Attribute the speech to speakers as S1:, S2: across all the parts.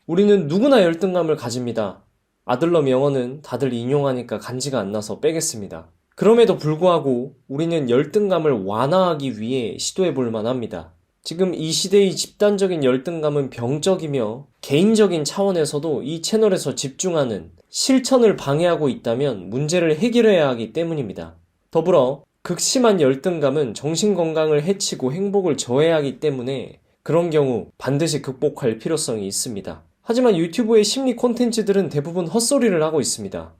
S1: 우리는 누구나 열등감을 가집니다. 아들러 영어는 다들 인용하니까 간지가 안 나서 빼겠습니다. 그럼에도 불구하고 우리는 열등감을 완화하기 위해 시도해 볼 만합니다. 지금 이 시대의 집단적인 열등감은 병적이며 개인적인 차원에서도 이 채널에서 집중하는 실천을 방해하고 있다면 문제를 해결해야 하기 때문입니다. 더불어 극심한 열등감은 정신건강을 해치고 행복을 저해하기 때문에 그런 경우 반드시 극복할 필요성이 있습니다. 하지만 유튜브의 심리 콘텐츠들은 대부분 헛소리를 하고 있습니다.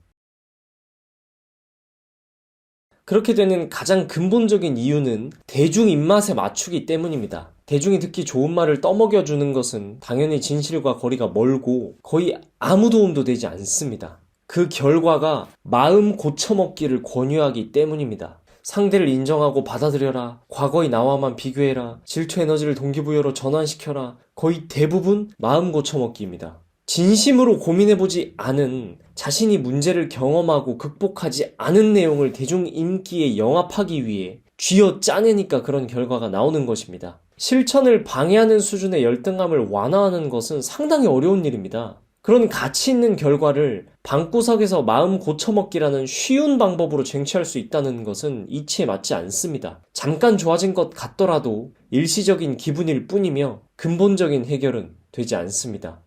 S1: 그렇게 되는 가장 근본적인 이유는 대중 입맛에 맞추기 때문입니다. 대중이 듣기 좋은 말을 떠먹여주는 것은 당연히 진실과 거리가 멀고 거의 아무 도움도 되지 않습니다. 그 결과가 마음 고쳐먹기를 권유하기 때문입니다. 상대를 인정하고 받아들여라, 과거의 나와만 비교해라, 질투 에너지를 동기부여로 전환시켜라, 거의 대부분 마음 고쳐먹기입니다. 진심으로 고민해보지 않은, 자신이 문제를 경험하고 극복하지 않은 내용을 대중 인기에 영합하기 위해 쥐어 짜내니까 그런 결과가 나오는 것입니다. 실천을 방해하는 수준의 열등감을 완화하는 것은 상당히 어려운 일입니다. 그런 가치 있는 결과를 방구석에서 마음 고쳐먹기라는 쉬운 방법으로 쟁취할 수 있다는 것은 이치에 맞지 않습니다. 잠깐 좋아진 것 같더라도 일시적인 기분일 뿐이며 근본적인 해결은 되지 않습니다.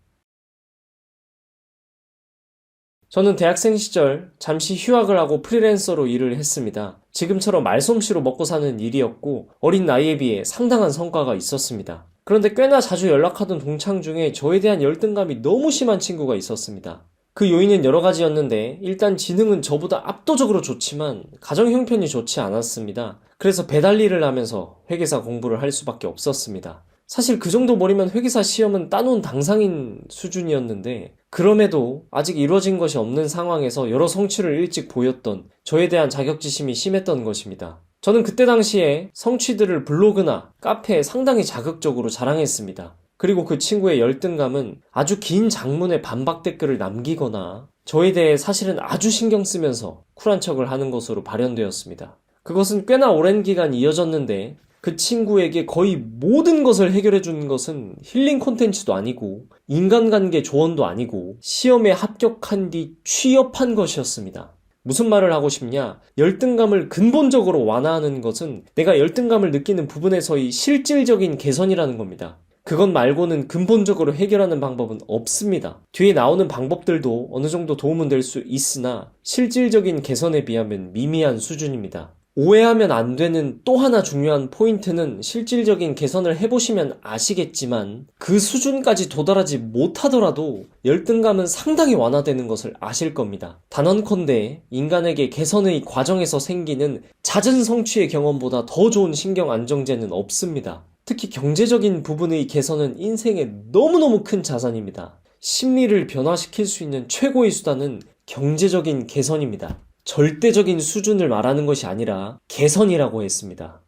S1: 저는 대학생 시절 잠시 휴학을 하고 프리랜서로 일을 했습니다. 지금처럼 말솜씨로 먹고 사는 일이었고 어린 나이에 비해 상당한 성과가 있었습니다. 그런데 꽤나 자주 연락하던 동창 중에 저에 대한 열등감이 너무 심한 친구가 있었습니다. 그 요인은 여러 가지였는데 일단 지능은 저보다 압도적으로 좋지만 가정 형편이 좋지 않았습니다. 그래서 배달 일을 하면서 회계사 공부를 할 수밖에 없었습니다. 사실 그 정도 머리면 회계사 시험은 따놓은 당상인 수준이었는데 그럼에도 아직 이루어진 것이 없는 상황에서 여러 성취를 일찍 보였던 저에 대한 자격지심이 심했던 것입니다. 저는 그때 당시에 성취들을 블로그나 카페에 상당히 자극적으로 자랑했습니다. 그리고 그 친구의 열등감은 아주 긴 장문의 반박 댓글을 남기거나 저에 대해 사실은 아주 신경 쓰면서 쿨한 척을 하는 것으로 발현되었습니다. 그것은 꽤나 오랜 기간 이어졌는데 그 친구에게 거의 모든 것을 해결해 주는 것은 힐링 콘텐츠도 아니고 인간관계 조언도 아니고 시험에 합격한 뒤 취업한 것이었습니다. 무슨 말을 하고 싶냐? 열등감을 근본적으로 완화하는 것은 내가 열등감을 느끼는 부분에서의 실질적인 개선이라는 겁니다. 그것 말고는 근본적으로 해결하는 방법은 없습니다. 뒤에 나오는 방법들도 어느 정도 도움은 될 수 있으나 실질적인 개선에 비하면 미미한 수준입니다. 오해하면 안 되는 또 하나 중요한 포인트는 실질적인 개선을 해보시면 아시겠지만 그 수준까지 도달하지 못하더라도 열등감은 상당히 완화되는 것을 아실 겁니다. 단언컨대 인간에게 개선의 과정에서 생기는 잦은 성취의 경험보다 더 좋은 신경 안정제는 없습니다. 특히 경제적인 부분의 개선은 인생에 너무너무 큰 자산입니다. 심리를 변화시킬 수 있는 최고의 수단은 경제적인 개선입니다. 절대적인 수준을 말하는 것이 아니라 개선이라고 했습니다.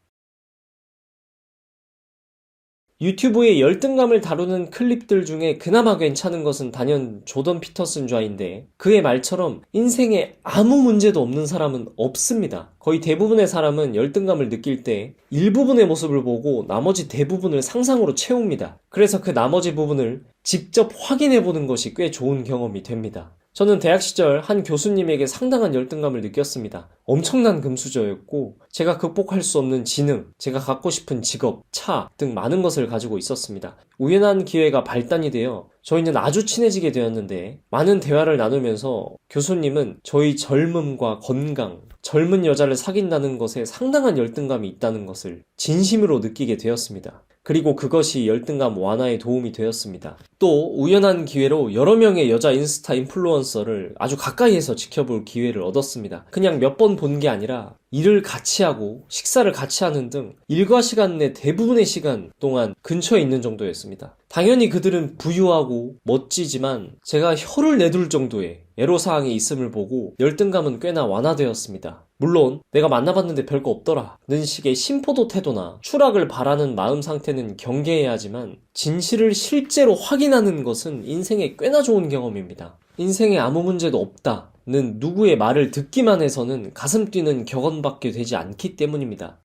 S1: 유튜브에 열등감을 다루는 클립들 중에 그나마 괜찮은 것은 단연 조던 피터슨 좌인데 그의 말처럼 인생에 아무 문제도 없는 사람은 없습니다. 거의 대부분의 사람은 열등감을 느낄 때 일부분의 모습을 보고 나머지 대부분을 상상으로 채웁니다. 그래서 그 나머지 부분을 직접 확인해보는 것이 꽤 좋은 경험이 됩니다. 저는 대학 시절 한 교수님에게 상당한 열등감을 느꼈습니다. 엄청난 금수저였고 제가 극복할 수 없는 지능, 제가 갖고 싶은 직업, 차 등 많은 것을 가지고 있었습니다. 우연한 기회가 발단이 되어 저희는 아주 친해지게 되었는데 많은 대화를 나누면서 교수님은 저희 젊음과 건강, 젊은 여자를 사귄다는 것에 상당한 열등감이 있다는 것을 진심으로 느끼게 되었습니다. 그리고 그것이 열등감 완화에 도움이 되었습니다. 또 우연한 기회로 여러 명의 여자 인스타 인플루언서를 아주 가까이에서 지켜볼 기회를 얻었습니다. 그냥 몇 번 본 게 아니라 일을 같이 하고 식사를 같이 하는 등 일과 시간 내 대부분의 시간 동안 근처에 있는 정도였습니다. 당연히 그들은 부유하고 멋지지만 제가 혀를 내둘 정도의 애로사항이 있음을 보고 열등감은 꽤나 완화되었습니다. 물론 내가 만나봤는데 별거 없더라 는 식의 심포도 태도나 추락을 바라는 마음 상태는 경계해야 하지만 진실을 실제로 확인하는 것은 인생에 꽤나 좋은 경험입니다. 인생에 아무 문제도 없다 는 누구의 말을 듣기만 해서는 가슴 뛰는 격언밖에 되지 않기 때문입니다.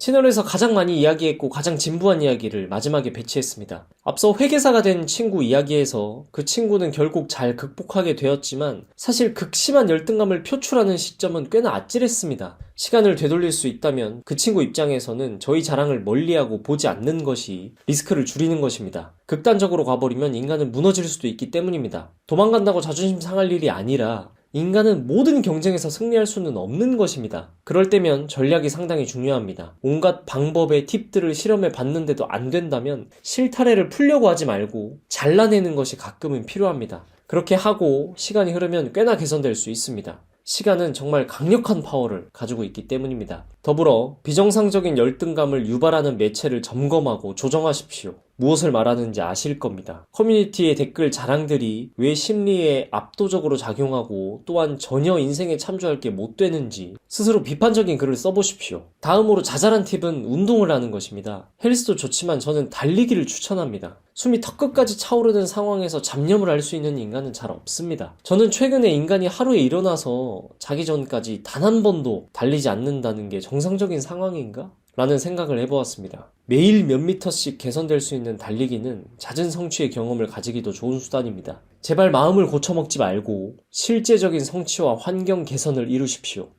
S1: 채널에서 가장 많이 이야기했고 가장 진부한 이야기를 마지막에 배치했습니다. 앞서 회계사가 된 친구 이야기에서 그 친구는 결국 잘 극복하게 되었지만 사실 극심한 열등감을 표출하는 시점은 꽤나 아찔했습니다. 시간을 되돌릴 수 있다면 그 친구 입장에서는 저희 자랑을 멀리하고 보지 않는 것이 리스크를 줄이는 것입니다. 극단적으로 가버리면 인간은 무너질 수도 있기 때문입니다. 도망간다고 자존심 상할 일이 아니라 인간은 모든 경쟁에서 승리할 수는 없는 것입니다. 그럴 때면 전략이 상당히 중요합니다. 온갖 방법의 팁들을 실험해 봤는데도 안 된다면 실타래를 풀려고 하지 말고 잘라내는 것이 가끔은 필요합니다. 그렇게 하고 시간이 흐르면 꽤나 개선될 수 있습니다. 시간은 정말 강력한 파워를 가지고 있기 때문입니다. 더불어 비정상적인 열등감을 유발하는 매체를 점검하고 조정하십시오. 무엇을 말하는지 아실 겁니다. 커뮤니티의 댓글 자랑들이 왜 심리에 압도적으로 작용하고 또한 전혀 인생에 참조할 게 못 되는지 스스로 비판적인 글을 써보십시오. 다음으로 자잘한 팁은 운동을 하는 것입니다. 헬스도 좋지만 저는 달리기를 추천합니다. 숨이 턱끝까지 차오르는 상황에서 잡념을 할 수 있는 인간은 잘 없습니다. 저는 최근에 인간이 하루에 일어나서 자기 전까지 단 한 번도 달리지 않는다는 게 정상적인 상황인가? 라는 생각을 해보았습니다. 매일 몇 미터씩 개선될 수 있는 달리기는 잦은 성취의 경험을 가지기도 좋은 수단입니다. 제발 마음을 고쳐먹지 말고 실제적인 성취와 환경 개선을 이루십시오.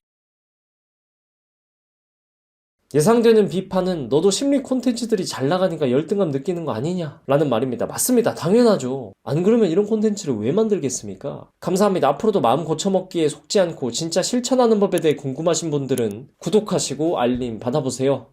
S1: 예상되는 비판은 너도 심리 콘텐츠들이 잘 나가니까 열등감 느끼는 거 아니냐? 라는 말입니다. 맞습니다. 당연하죠. 안 그러면 이런 콘텐츠를 왜 만들겠습니까? 감사합니다. 앞으로도 마음 고쳐먹기에 속지 않고 진짜 실천하는 법에 대해 궁금하신 분들은 구독하시고 알림 받아보세요.